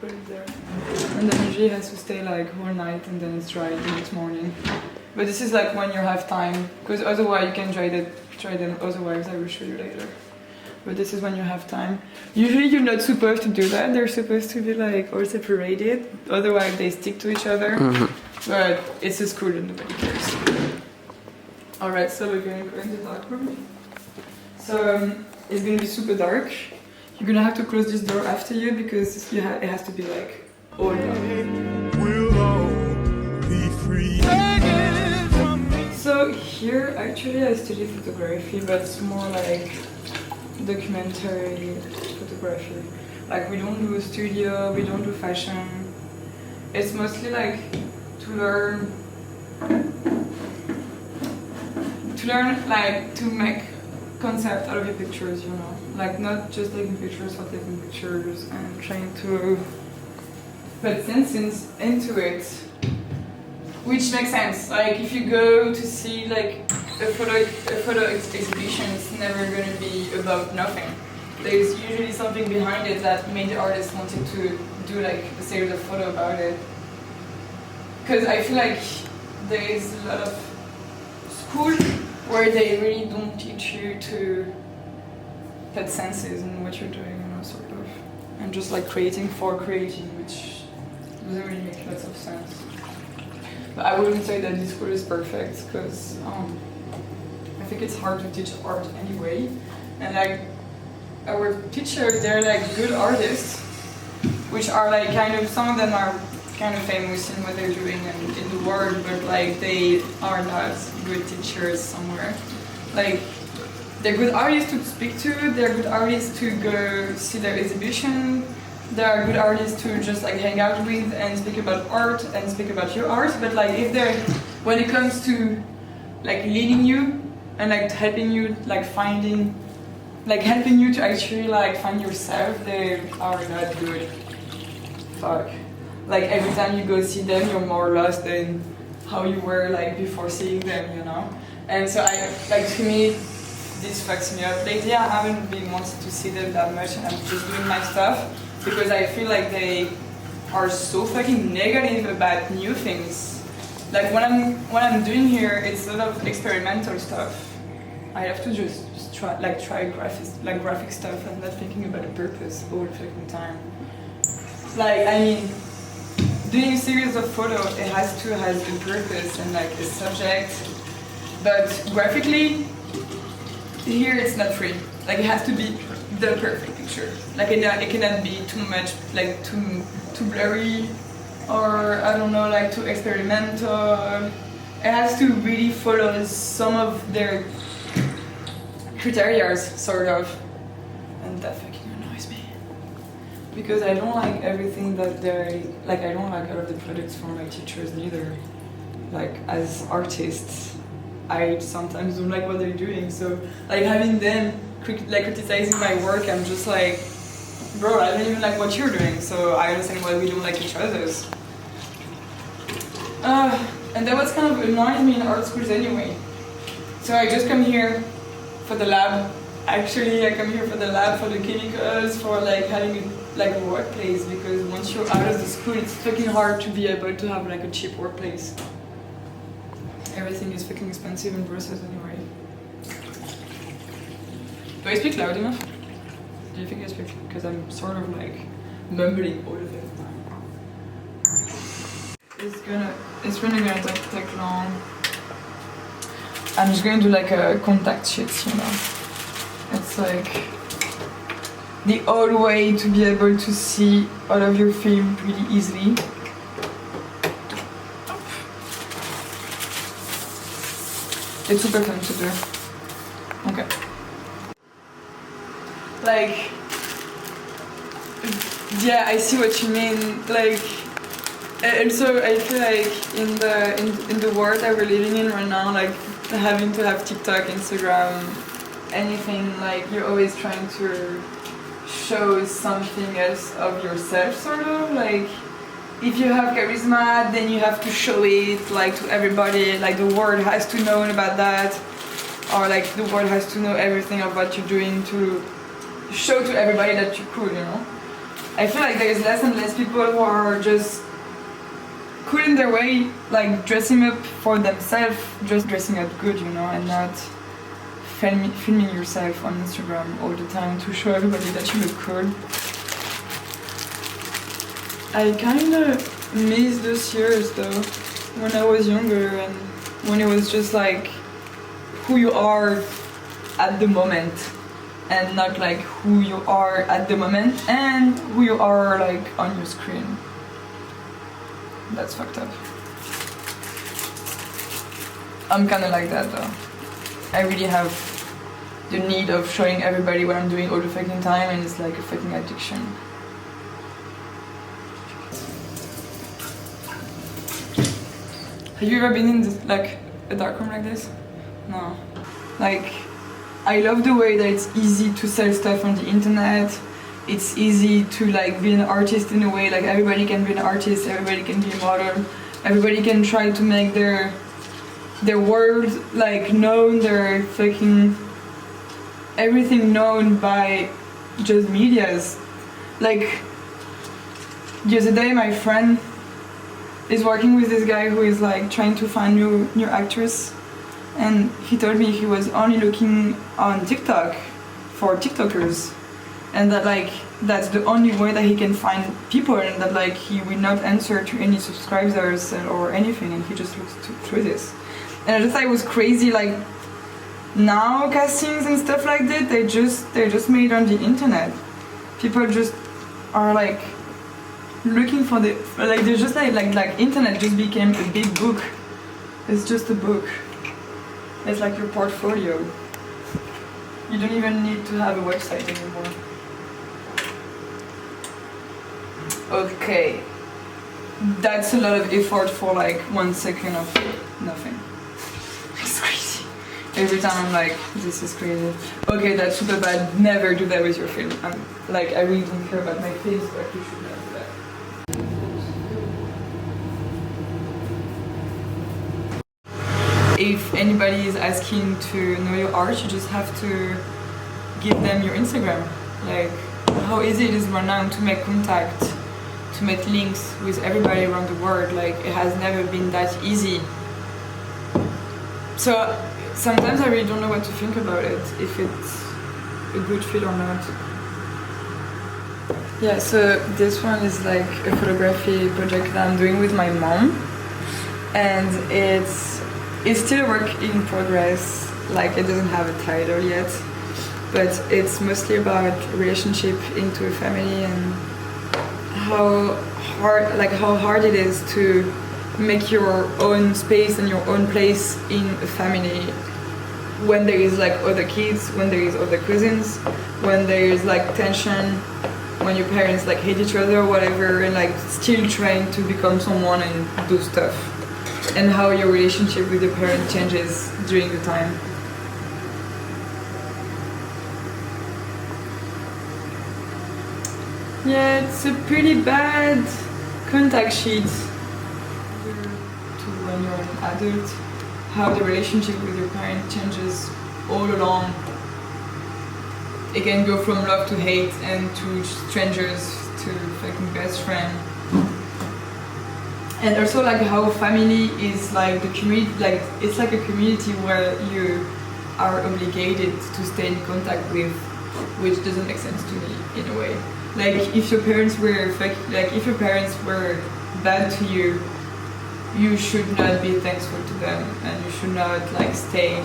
put it there. And then usually it has to stay like whole night and then it's dried the next morning. But this is like when you have time, because otherwise you can dry them otherwise, I will show you later. But this is when you have time. Usually you're not supposed to do that, they're supposed to be like all separated, otherwise they stick to each other. But it's a school and nobody cares. Alright, so we're going to go in the dark room. So it's going to be super dark. You're going to have to close this door after you because it has to be like all dark. We'll all be free. So here actually I study photography, but it's more like documentary photography. Like we don't do studio, we don't do fashion. It's mostly like to learn like to make concept out of your pictures, you know. Like not just taking pictures for taking pictures and trying to put sense into it. Which makes sense. Like if you go to see like a photo exhibition, it's never going to be about nothing. There's usually something behind it that made the artist wanted to do like a series of photos about it. Because I feel like there is a lot of school where they really don't teach you to put senses in what you're doing, you know, sort of. And just like creating for creating, which doesn't really make lots of sense. But I wouldn't say that this school is perfect, because I think it's hard to teach art anyway. And like our teachers, they're like good artists, which are like kind of, some of them are kind of famous in what they're doing and in the world, but like they are not good teachers somewhere. Like they're good artists to speak to, they're good artists to go see their exhibition, they are good artists to just like hang out with and speak about art and speak about your art, but like if they're, when it comes to like leading you and like helping you like finding, like helping you to actually like find yourself, they are not good. Fuck. Like every time you go see them, you're more lost than how you were like before seeing them, you know? And so I, like to me, this fucks me up. Lately I haven't been wanting to see them that much and I'm just doing my stuff because I feel like they are so fucking negative about new things. Like what I'm doing here, it's a lot of experimental stuff. I have to just try graphic stuff and not thinking about the purpose all the fucking time. Like, I mean, doing a series of photos, it has to have a purpose and like a subject, but graphically, here it's not free. Like it has to be the perfect picture. Like it cannot be too much, like too blurry, or I don't know, like too experimental. It has to really follow some of their criteria, sort of, and that fucking annoys me. Because I don't like everything that they're, like I don't like all of the products from my teachers neither. Like as artists, I sometimes don't like what they're doing, so like having them criticizing my work, I'm just like, bro, I don't even like what you're doing, so I understand why we don't like each other's. And that was kind of annoying me in art schools anyway. So I just come here for the lab. Actually, I come here for the lab, for the chemicals, for like having a workplace, because once you're out of the school, it's fucking hard to be able to have like a cheap workplace. Everything is fucking expensive in Brussels anyway. Do I speak loud enough? Do you think I speak? Because I'm sort of like mumbling all of it. It's really gonna take long. I'm just gonna do like a contact shit, you know. It's like the old way to be able to see all of your film pretty easily. It's super fun to do. Okay. Like, yeah, I see what you mean. Like, and so I feel like in the world that we're living in right now, like having to have TikTok, Instagram, anything, like you're always trying to show something else of yourself, sort of. Like, if you have charisma, then you have to show it like to everybody. Like the world has to know about that, or like the world has to know everything of what you're doing to show to everybody that you're cool, you know. I feel like there's less and less people who are just cool in their way, like dressing up for themselves, just dressing up good, you know, and not filming yourself on Instagram all the time to show everybody that you look cool. I kind of miss those years though, when I was younger and when it was just like who you are at the moment and not like who you are at the moment and who you are like on your screen. That's fucked up. I'm kind of like that though. I really have the need of showing everybody what I'm doing all the fucking time, and it's like a fucking addiction. Have you ever been in this, like a dark room like this? No. Like, I love the way that it's easy to sell stuff on the internet. It's easy to like be an artist in a way, like everybody can be an artist, everybody can be a model, everybody can try to make their world like known, their fucking everything known by just medias. Like the other day my friend is working with this guy who is like trying to find new actors, and he told me he was only looking on TikTok for TikTokers, and that like that's the only way that he can find people, and that like he will not answer to any subscribers or anything, and he just looks through this. And I just thought it was crazy, like now castings and stuff like that, they're just made on the internet. People just are like looking for the, like they're just like internet just became a big book. It's just a book. It's like your portfolio. You don't even need to have a website anymore. Okay. That's a lot of effort for like 1 second of nothing. It's crazy. Every time I'm like, this is crazy. Okay, that's super bad. Never do that with your film. Like, I really don't care about my face, but you should not do that. If anybody is asking to know your art, you just have to give them your Instagram. Like, how easy it is right now to make contact, to make links with everybody around the world. Like, it has never been that easy. So sometimes I really don't know what to think about it, if it's a good fit or not. Yeah, so this one is like a photography project that I'm doing with my mom, and it's still a work in progress. Like, it doesn't have a title yet, but it's mostly about relationship into a family and how hard it is to make your own space and your own place in a family when there is like other kids, when there is other cousins, when there is like tension, when your parents like hate each other or whatever, and like still trying to become someone and do stuff, and how your relationship with your parents changes during the time. Yeah, it's a pretty bad contact sheet to when you're an adult, how the relationship with your parents changes all along. It can go from love to hate and to strangers to fucking best friend. And also like how family is like the community, like it's like a community where you are obligated to stay in contact with, which doesn't make sense to me in a way. Like if your parents were bad to you, you should not be thankful to them, and you should not like stay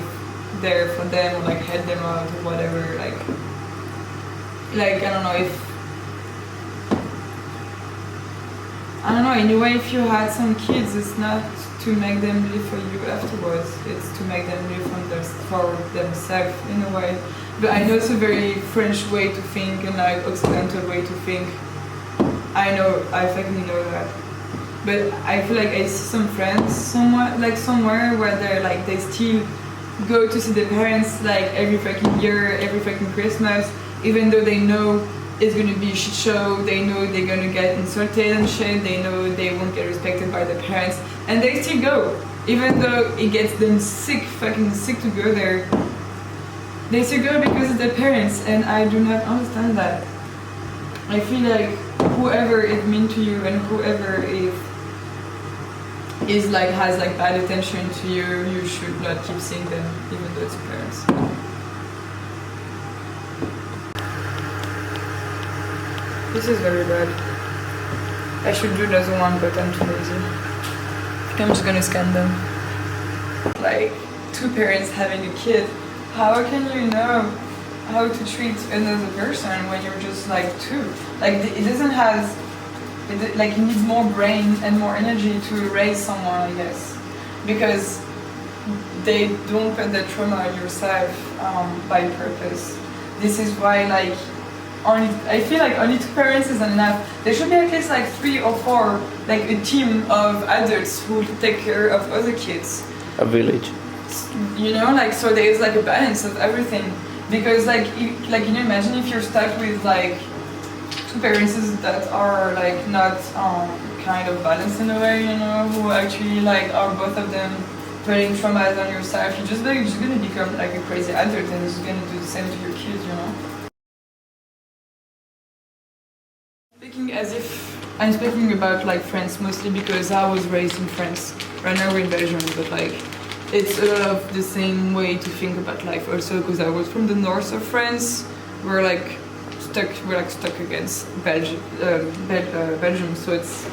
there for them or like help them out or whatever. Like I don't know, in a way, if you had some kids, it's not to make them live for you afterwards, it's to make them live for themselves in a way. But I know it's a very French way to think and like Occidental way to think. I fucking know that. But I feel like I see some friends somewhere where they still go to see their parents like every fucking year, every fucking Christmas, even though they know it's gonna be a shit show, they know they're gonna get insulted and shit, they know they won't get respected by their parents, and they still go. Even though it gets them fucking sick to go there, they still go because of their parents, and I do not understand that. I feel like whoever is mean to you and whoever is like has like bad attention to you, you should not keep seeing them, even though it's your parents. This is very bad. I should do another one, but I'm too lazy. I'm just gonna scan them. Like, two parents having a kid, how can you know how to treat another person when you're just like two? Like, it doesn't have, like, it needs more brain and more energy to raise someone, I guess, because they don't put the trauma on yourself by purpose. This is why, like, I feel like only two parents isn't enough. There should be at least like 3 or 4, like a team of adults who take care of other kids. A village. You know, like, so there is like a balance of everything. Because like, can you imagine if you're stuck with like two parents that are like not kind of balanced in a way, you know, who actually like are both of them putting traumas on yourself, you're just gonna become like a crazy adult and just gonna do the same to your kids, you know. I'm speaking about like France mostly because I was raised in France. Right now we're in Belgium, but like it's a lot of the same way to think about life also, because I was from the north of France. We're like stuck against Belgium, so it's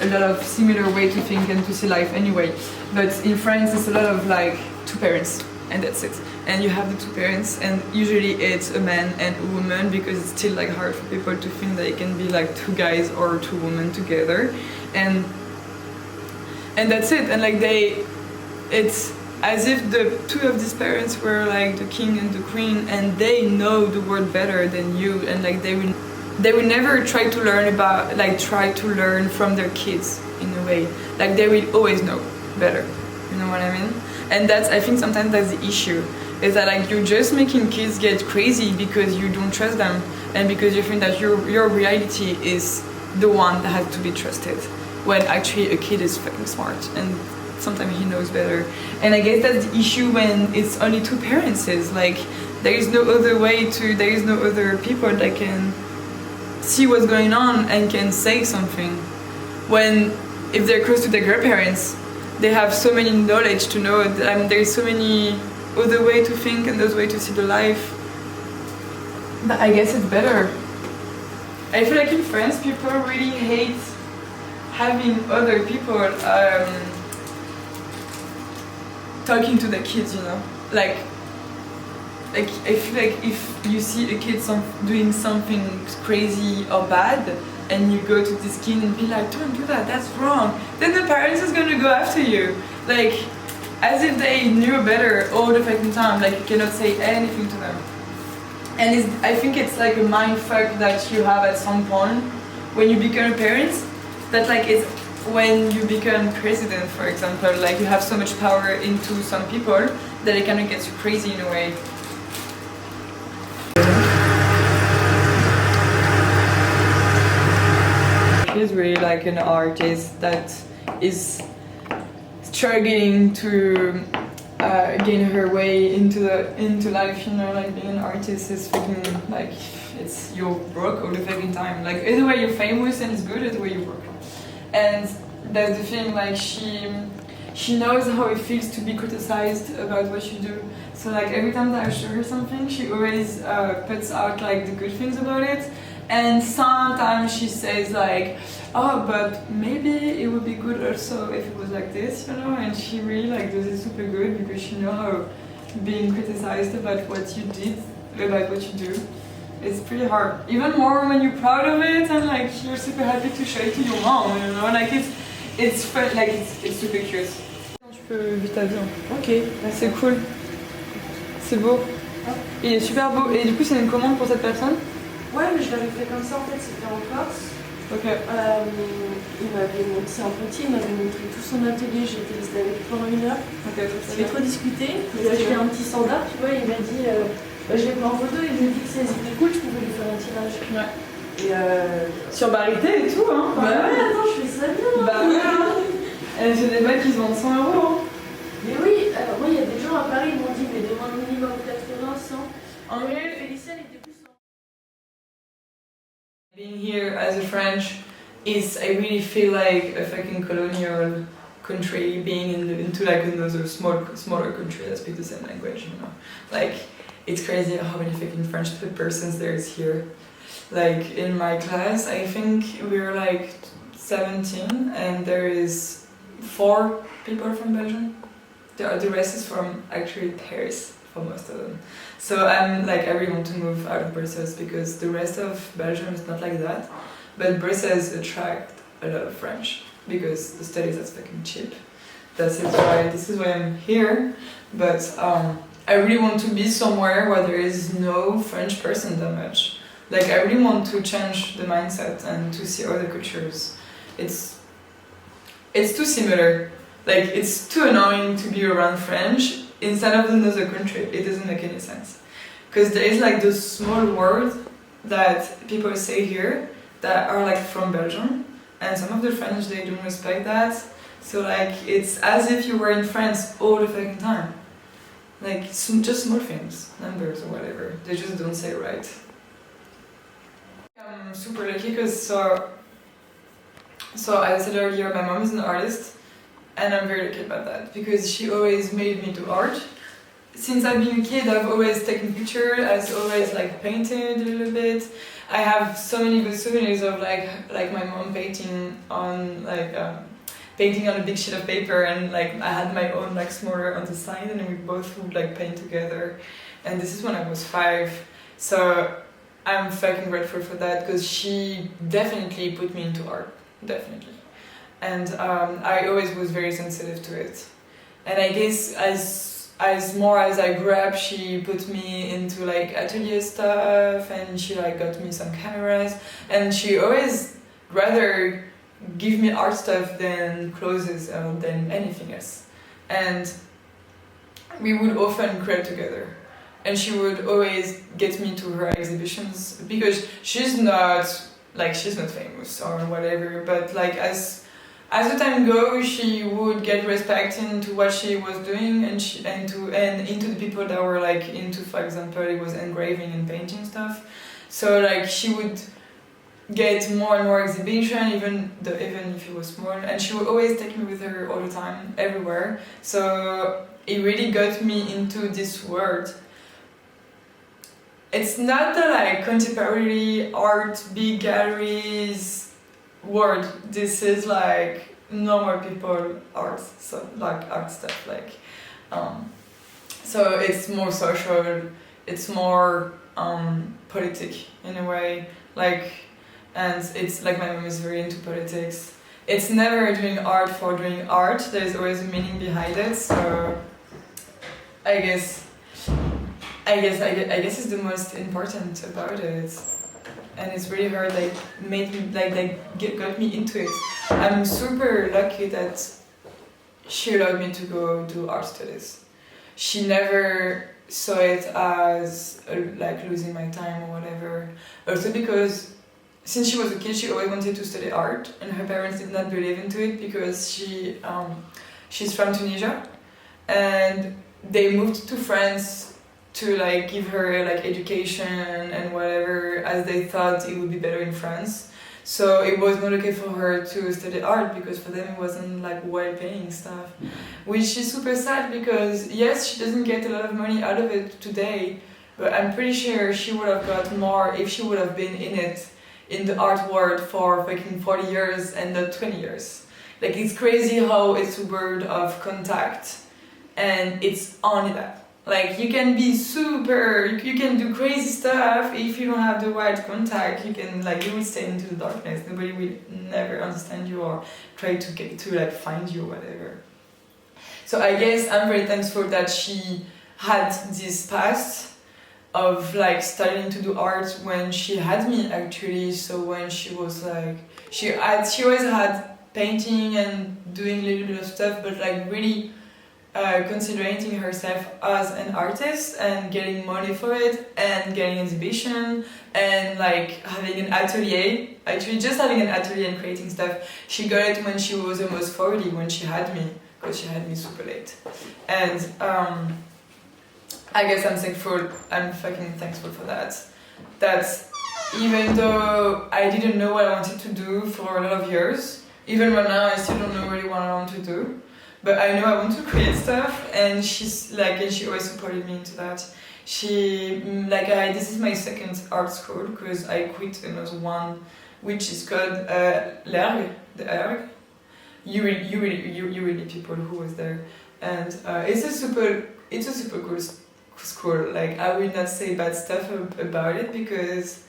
a lot of similar way to think and to see life anyway. But in France it's a lot of like two parents and that's it. And you have the two parents, and usually it's a man and a woman, because it's still like hard for people to think that it can be like two guys or two women together, and that's it. And like it's as if the two of these parents were like the king and the queen, and they know the world better than you, and like they will never try to learn from their kids in a way. Like they will always know better. You know what I mean? And I think sometimes that's the issue, is that like you're just making kids get crazy because you don't trust them, and because you think that your reality is the one that has to be trusted, when actually a kid is fucking smart and sometimes he knows better. And I guess that's the issue when it's only two parents. Like there is no other people that can see what's going on and can say something. When if they're close to their grandparents, they have so many knowledge to know that there's so many other way to think and those way to see the life. But I guess it's better. I feel like in France people really hate having other people talking to the kids, you know. Like I feel like if you see a kid doing something crazy or bad, and you go to this kid and be like, don't do that, that's wrong, then the parents is gonna go after you. Like, as if they knew better all the fucking time, like you cannot say anything to them. And I think it's like a mind fuck that you have at some point when you become a parent, that like it's when you become president, for example, like you have so much power into some people that it kind of gets you crazy in a way. She's really like an artist that is struggling to gain her way into life, you know. Like being an artist is fucking like you're broke all the fucking time. Like either way you're famous and it's good, either way you're broke. And that's the thing, like she knows how it feels to be criticized about what you do. So like every time that I show her something, she always puts out like the good things about it. And sometimes she says like, oh, but maybe it would be good also if it was like this, you know. And she really like does it super good, because she knows how being criticized about what you did, about what you do, it's pretty hard. Even more when you're proud of it and like you're super happy to show it to your mom, you know. Like it's fun, like it's super cute. Tu peux vite à bien. Ok, c'est cool. C'est beau. Il est super beau. Et du coup, c'est une commande pour cette personne? Ouais, mais je l'avais fait comme ça, en fait, c'était en Corse. Ok. Il m'avait montré, c'est un petit, il m'avait montré tout son atelier, j'ai été restée avec lui pendant 1 heure. Ok, ça fait trop discuter. Il a acheté un petit standard, tu vois, il m'a dit, je l'ai pris en photo, il m'a dit que c'était cool, je pouvais lui faire un tirage. Ouais. Et sur Barité et tout, hein. Bah ouais, attends, je fais ça bien. Bah ouais. J'ai des mecs qui se vendent 100 €. Hein. Mais oui, alors moi, il y a des gens à Paris, ils m'ont dit, mais demande minimum 80, 100. En vrai, Félicia, elle était plus 100. Being here as a French is I really feel like a fucking colonial country being into like another smaller country that speaks the same language, you know. Like, it's crazy how many fucking French persons there is here. Like, in my class, I think we're like 17 and there is 4 people from Belgium. The rest is from actually Paris for most of them. So I'm like, I really want to move out of Brussels because the rest of Belgium is not like that. But Brussels attracts a lot of French because the studies are fucking cheap. This is why I'm here. But I really want to be somewhere where there is no French person that much. Like, I really want to change the mindset and to see other cultures. It's too similar. Like, it's too annoying to be around French instead of another country. It doesn't make any sense. Because there is like those small words that people say here that are like from Belgium, and some of the French, they don't respect that. So like, it's as if you were in France all the fucking time. Like, just small things, numbers or whatever. They just don't say it right. I'm super lucky because so as I said earlier, my mom is an artist. And I'm very lucky about that because she always made me do art. Since I've been a kid, I've always taken pictures, I've always like painted a little bit. I have so many good souvenirs of like my mom painting on a big sheet of paper, and like I had my own like smaller on the side, and we both would like paint together. And this is when I was 5, so I'm fucking grateful for that because she definitely put me into art, definitely. And I always was very sensitive to it. And I guess as more as I grew up, she put me into like atelier stuff, and she like got me some cameras, and she always rather give me art stuff than clothes than anything else. And we would often create together. And she would always get me to her exhibitions because she's not famous or whatever, but like as the time goes, she would get respect into what she was doing, and into the people that were like into, for example, it was engraving and painting stuff. So like she would get more and more exhibition, even if it was small, and she would always take me with her all the time, everywhere. So it really got me into this world. It's not the like contemporary art, big galleries word. This is like normal people art, so like art stuff, like so it's more social, it's more politic in a way, like, and it's like my mom is very into politics. It's never doing art for doing art, there's always a meaning behind it. So I guess it's the most important about it. And it's really hard, like, made me, got me into it. I'm super lucky that she allowed me to go do art studies. She never saw it as, like, losing my time or whatever. Also because, since she was a kid, she always wanted to study art, and her parents did not believe into it because she's from Tunisia, and they moved to France to like give her like education and whatever, as they thought it would be better in France. So it was not okay for her to study art because for them it wasn't like well-paying stuff, which is super sad because yes, she doesn't get a lot of money out of it today, but I'm pretty sure she would have got more if she would have been in the art world for fucking 40 years and not 20 years. Like, it's crazy how it's a word of contact, and it's only that. Like, you can be you can do crazy stuff. If you don't have the right contact, you will stay into the darkness. Nobody will never understand you or try to find you or whatever. So I guess I'm very thankful that she had this past of like starting to do art when she had me, actually. So when she was like, she always had painting and doing a little bit of stuff, but like really considering herself as an artist and getting money for it and getting exhibition and like having an atelier, actually just having an atelier and creating stuff. She got it when she was almost 40, when she had me, because she had me super late. And I guess I'm fucking thankful for that. That even though I didn't know what I wanted to do for a lot of years. Even right now, I still don't know really what I want to do. But I know I want to create stuff, and she's like, and she always supported me into that. She, this is my second art school, because I quit another one, which is called L'Ergue, the Ergue. You really need people who was there. And it's a super cool school. Like, I will not say bad stuff about it, because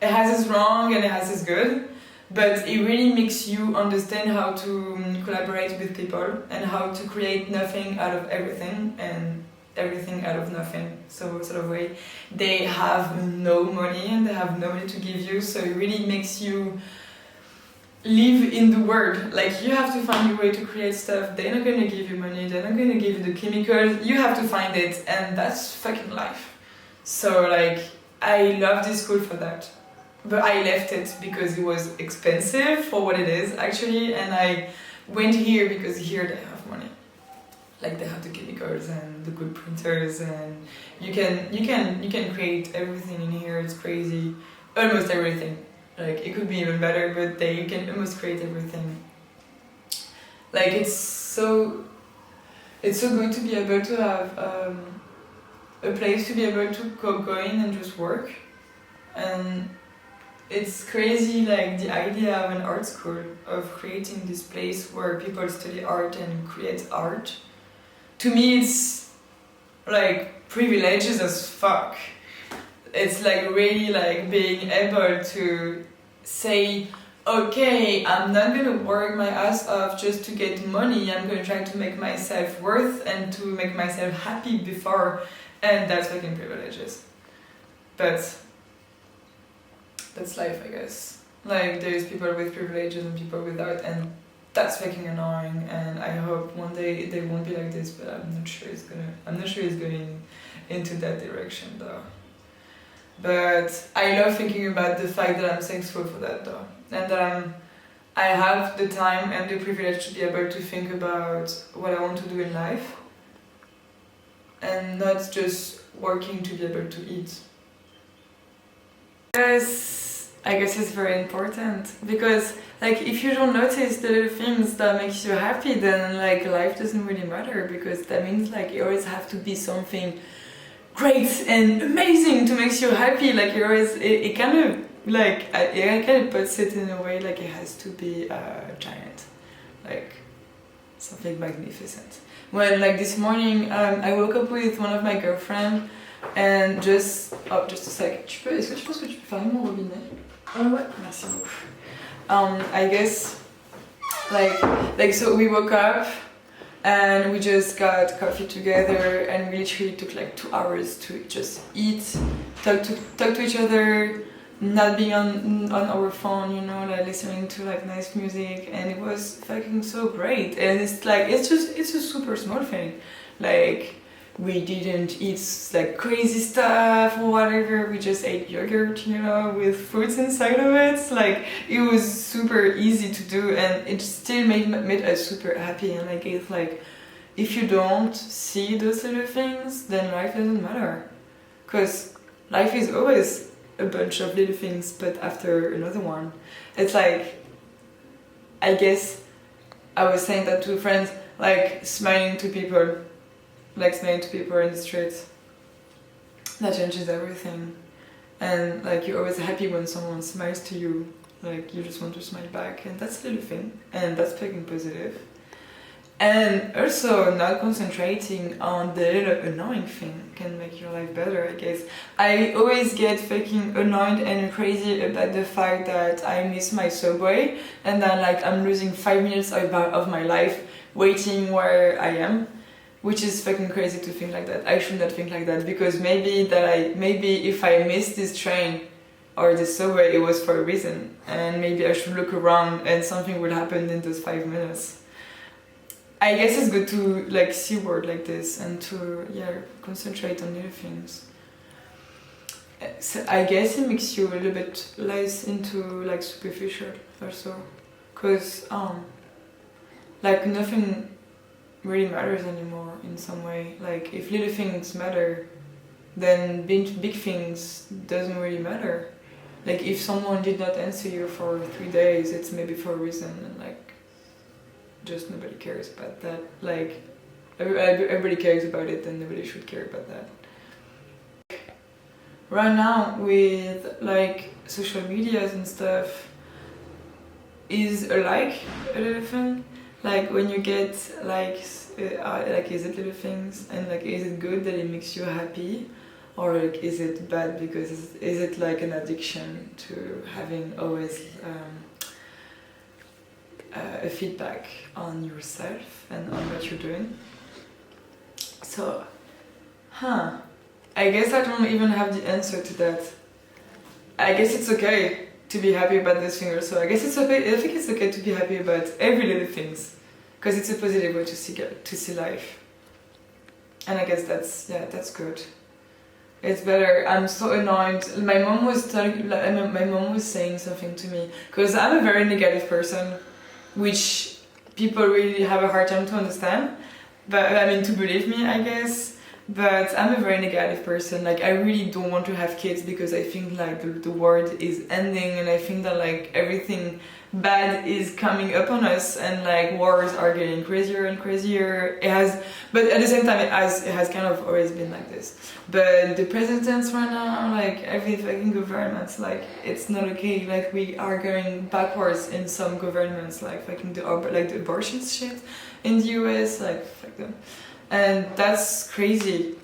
it has its wrong and it has its good, but it really makes you understand how to collaborate with people and how to create nothing out of everything and everything out of nothing. So sort of way, they have no money and they have no money to give you, so it really makes you live in the world. Like, you have to find your way to create stuff. They're not gonna give you money, they're not gonna give you the chemicals, you have to find it, and that's fucking life. So like, I love this school for that. But I left it because it was expensive for what it is actually, and I went here because here they have money. Like, they have the chemicals and the good printers, and you can create everything in here. It's crazy, almost everything. Like, it could be even better, but you can almost create everything. Like, it's so good to be able to have a place to be able to go in and just work. And it's crazy, like, the idea of an art school, of creating this place where people study art and create art. To me, it's like privileges as fuck. It's like really like being able to say, okay, I'm not gonna work my ass off just to get money, I'm gonna try to make myself worth and to make myself happy before, and that's fucking privileges. But that's life, I guess. Like, there's people with privileges and people without, and that's fucking annoying, and I hope one day they won't be like this, but I'm not sure it's going into that direction though. But I love thinking about the fact that I'm thankful for that though, and that I have the time and the privilege to be able to think about what I want to do in life, and not just working to be able to eat. Yes, I guess it's very important, because like, if you don't notice the little things that makes you happy, then like life doesn't really matter, because that means like you always have to be something great and amazing to make you happy. Like, you always, it kind of like, it kind of puts it in a way like it has to be giant, like something magnificent. When like this morning I woke up with one of my girlfriends, and just a sec. Est-ce que tu penses que tu peux fermer mon robinet? Ouais. Merci beaucoup. I guess like so we woke up and we just got coffee together, and we literally took like 2 hours to just eat, talk to each other, not being on our phone, you know, like listening to like nice music, and it was fucking so great. And it's like, it's a super small thing. Like, we didn't eat like crazy stuff or whatever, we just ate yogurt, you know, with fruits inside of it. Like, it was super easy to do, and it still made us super happy. And like, it's like, if you don't see those little things, then life doesn't matter. Because life is always a bunch of little things, but after another one. It's like, I guess I was saying that to friends, like smiling to people in the streets, that changes everything. And like, you're always happy when someone smiles to you, like you just want to smile back, and that's a little thing, and that's fucking positive. And also, not concentrating on the little annoying thing can make your life better, I guess. I always get fucking annoyed and crazy about the fact that I miss my subway, and then like I'm losing 5 minutes of my life waiting where I am. Which is fucking crazy to think like that. I should not think like that, because maybe if I missed this train or this subway, it was for a reason, and maybe I should look around and something will happen in those 5 minutes. I guess it's good to like see world like this and to concentrate on little things. So I guess it makes you a little bit less into like superficial also, because like nothing really matters anymore in some way. Like, if little things matter, then big things doesn't really matter. Like if someone did not answer you for 3 days, it's maybe for a reason, and like just nobody cares about that. Like everybody cares about it, and nobody should care about that. Right now with like social medias and stuff, is a little thing. Like when you get like is it little things, and like is it good that it makes you happy, or like is it bad because is it like an addiction to having always a feedback on yourself and on what you're doing. So I guess I don't even have the answer to that. I guess it's okay to be happy about this thing also. I guess it's okay. I think it's okay to be happy about every little things, because it's a positive way to see life. And I guess that's good. It's better. I'm so annoyed. My mom was saying something to me, because I'm a very negative person, which people really have a hard time to understand. But I mean, to believe me, I guess. But I'm a very negative person. Like I really don't want to have kids because I think like the world is ending, and I think that like everything bad is coming up on us, and like wars are getting crazier and crazier. But at the same time, it has kind of always been like this. But the presidents right now, like every fucking government, like it's not okay. Like we are going backwards in some governments, like fucking the abortion shit in the US, like fuck them. And that's crazy.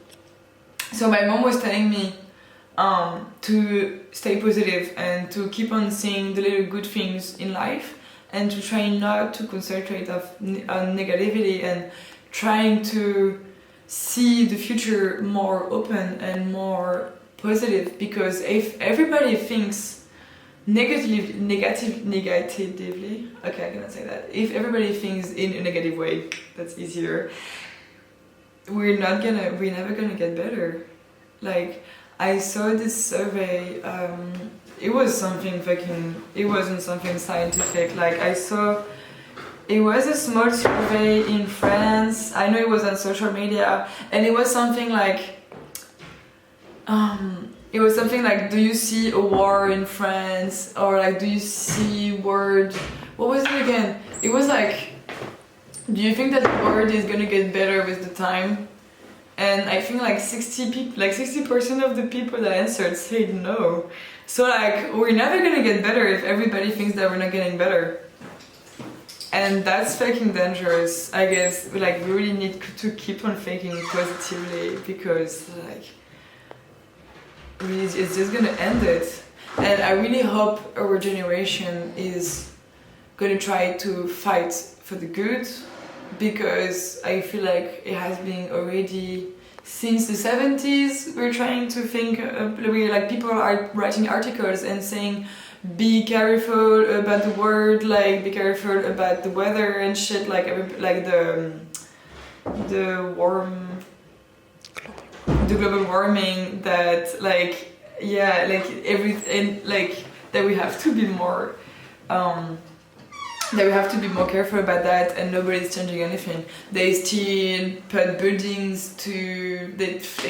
So my mom was telling me to stay positive and to keep on seeing the little good things in life, and to try not to concentrate on negativity, and trying to see the future more open and more positive. Because if everybody thinks negatively, okay, I cannot say that. If everybody thinks in a negative way, that's easier. We're never gonna get better. Like I saw this survey, it wasn't something scientific. Like it was a small survey in France. I know it was on social media, and it was something like do you see a war in France, or like do you see what was it again? It was like, do you think that the world is gonna get better with the time? And I think like 60% of the people that answered said no. So like we're never gonna get better if everybody thinks that we're not getting better. And that's fucking dangerous. I guess like we really need to keep on thinking positively, because like it's just gonna end it. And I really hope our generation is gonna try to fight for the good, because I feel like it has been already since the 70s. We're trying to think, like people are writing articles and saying, be careful about the world, like be careful about the weather and shit, like the global warming, that like everything, like that we have to be more careful about that, and nobody's changing anything. They still put they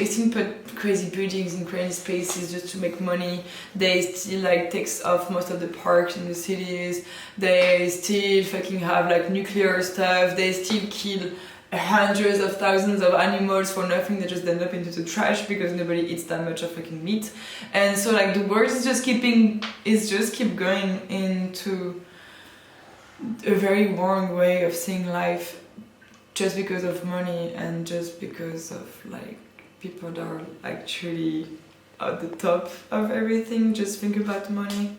still put crazy buildings in crazy spaces just to make money. They still like takes off most of the parks in the cities. They still fucking have like nuclear stuff. They still kill hundreds of thousands of animals for nothing. They just end up into the trash because nobody eats that much of fucking meat. And so like the world is just keep going into a very wrong way of seeing life, just because of money, and just because of like people that are actually at the top of everything just think about money.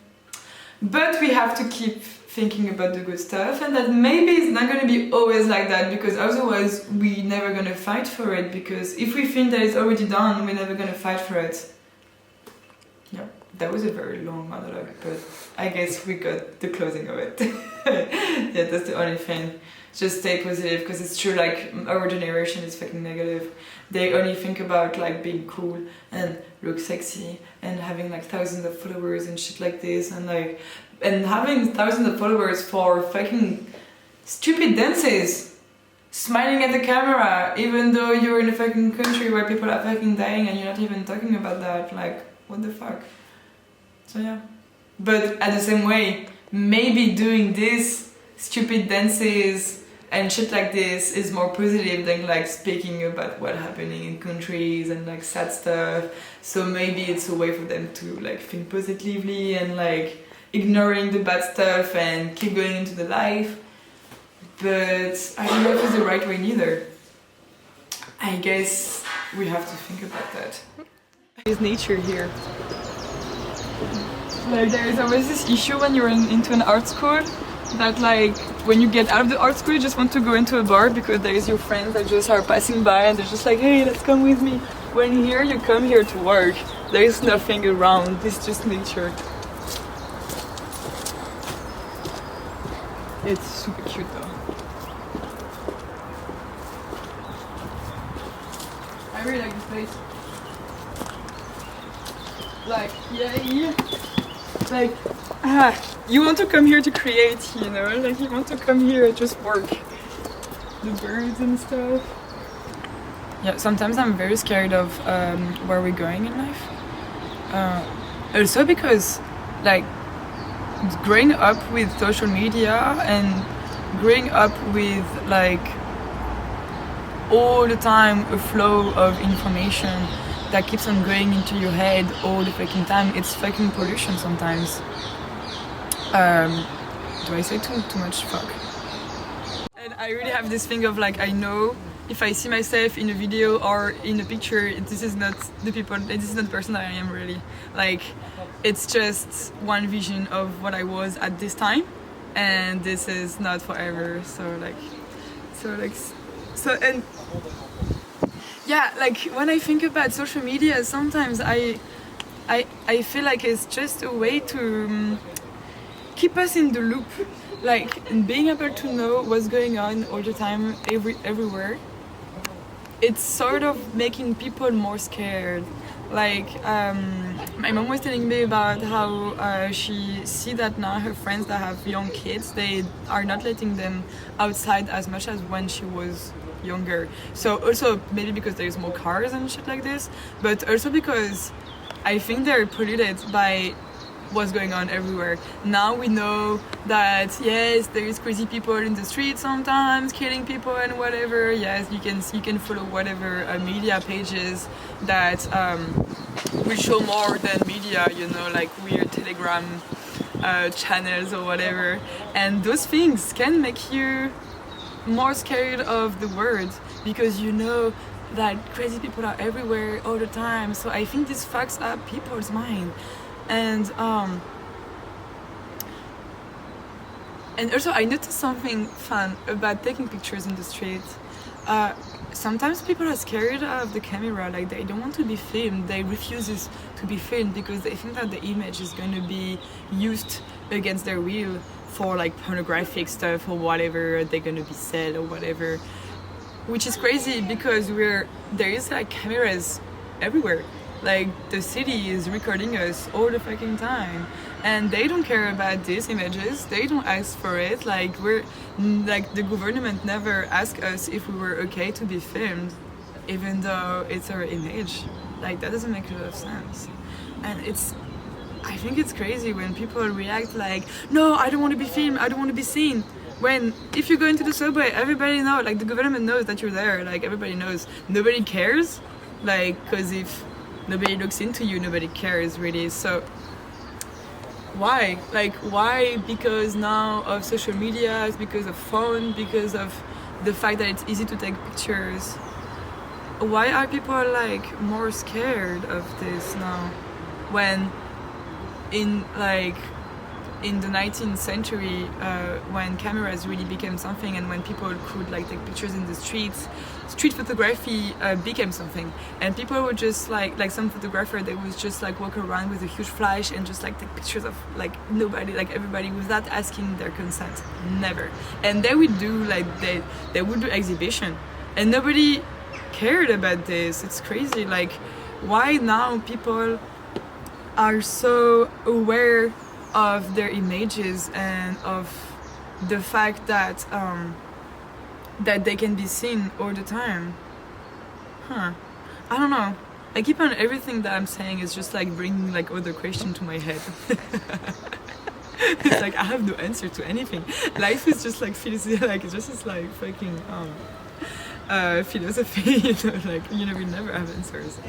But we have to keep thinking about the good stuff, and that maybe it's not going to be always like that, because otherwise we're never going to fight for it. Because if we think that it's already done, we're never going to fight for it. Yeah, that was a very long monologue, but I guess we got the closing of it. Yeah, that's the only thing. Just stay positive, because it's true, like our generation is fucking negative. They only think about like being cool and look sexy and having like thousands of followers and shit like this, and having thousands of followers for fucking stupid dances, smiling at the camera, even though you're in a fucking country where people are fucking dying and you're not even talking about that. Like, what the fuck? So yeah. But at the same way, maybe doing this stupid dances and shit like this is more positive than like speaking about what's happening in countries and like sad stuff. So maybe it's a way for them to like think positively and like ignoring the bad stuff and keep going into the life. But I don't know if it's the right way neither. I guess we have to think about that. There's nature here. Like there is always this issue when you're into an art school that like when you get out of the art school you just want to go into a bar because there is your friends that just are passing by and they're just like, hey, let's come with me. When here you come here to work, there is nothing around, it's just nature. It's super cute though. I really like this place. Like, yay! Like, you want to come here to create, you know? Like, you want to come here and just work. The birds and stuff. Yeah, sometimes I'm very scared of where we're going in life. Also because, like, growing up with social media and growing up with, like, all the time a flow of information that keeps on going into your head all the fucking time. It's fucking pollution sometimes. Do I say too much fuck? And I really have this thing of like, I know if I see myself in a video or in a picture, this is not the person that I am really. Like, it's just one vision of what I was at this time, and this is not forever. And yeah, like when I think about social media, sometimes I feel like it's just a way to keep us in the loop, like being able to know what's going on all the time, everywhere. It's sort of making people more scared. Like my mom was telling me about how she see that now her friends that have young kids, they are not letting them outside as much as when she was younger. So also maybe because there's more cars and shit like this, but also because I think they're polluted by what's going on everywhere. Now we know that yes, there is crazy people in the street sometimes killing people and whatever. Yes, you can follow whatever media pages that will show more than media, you know, like weird Telegram channels or whatever, and those things can make you more scared of the world because you know that crazy people are everywhere all the time. So I think this fucks up people's mind. And also I noticed something fun about taking pictures in the street. Sometimes people are scared of the camera, like they don't want to be filmed, they refuse to be filmed because they think that the image is going to be used against their will for like pornographic stuff or whatever, they're going to be said or whatever, which is crazy because there is like cameras everywhere. Like the city is recording us all the fucking time, and they don't care about these images. They don't ask for it. Like the government never asked us if we were okay to be filmed, even though it's our image. Like that doesn't make a lot of sense, and I think it's crazy when people react like, no, I don't want to be filmed. I don't want to be seen. When if you go into the subway, everybody knows. Like the government knows that you're there. Like everybody knows. Nobody cares. Like because if nobody looks into you, nobody cares really. So why? Like why? Because now of social media, because of phone, because of the fact that it's easy to take pictures. Why are people like more scared of this now? When in the 19th century, when cameras really became something and when people could like take pictures in the streets, street photography became something, and people would just like some photographer, they would just like walk around with a huge flash and just like take pictures of like nobody, like everybody, without asking their consent, never. And they would do like they would do exhibition, and nobody cared about this. It's crazy. Like why now people are so aware of their images and of the fact that that they can be seen all the time. I don't know. I keep on everything that I'm saying is just like bringing like other question to my head. It's like I have no answer to anything. Life is just like like it's just like fucking philosophy, you know, like you know we never have answers.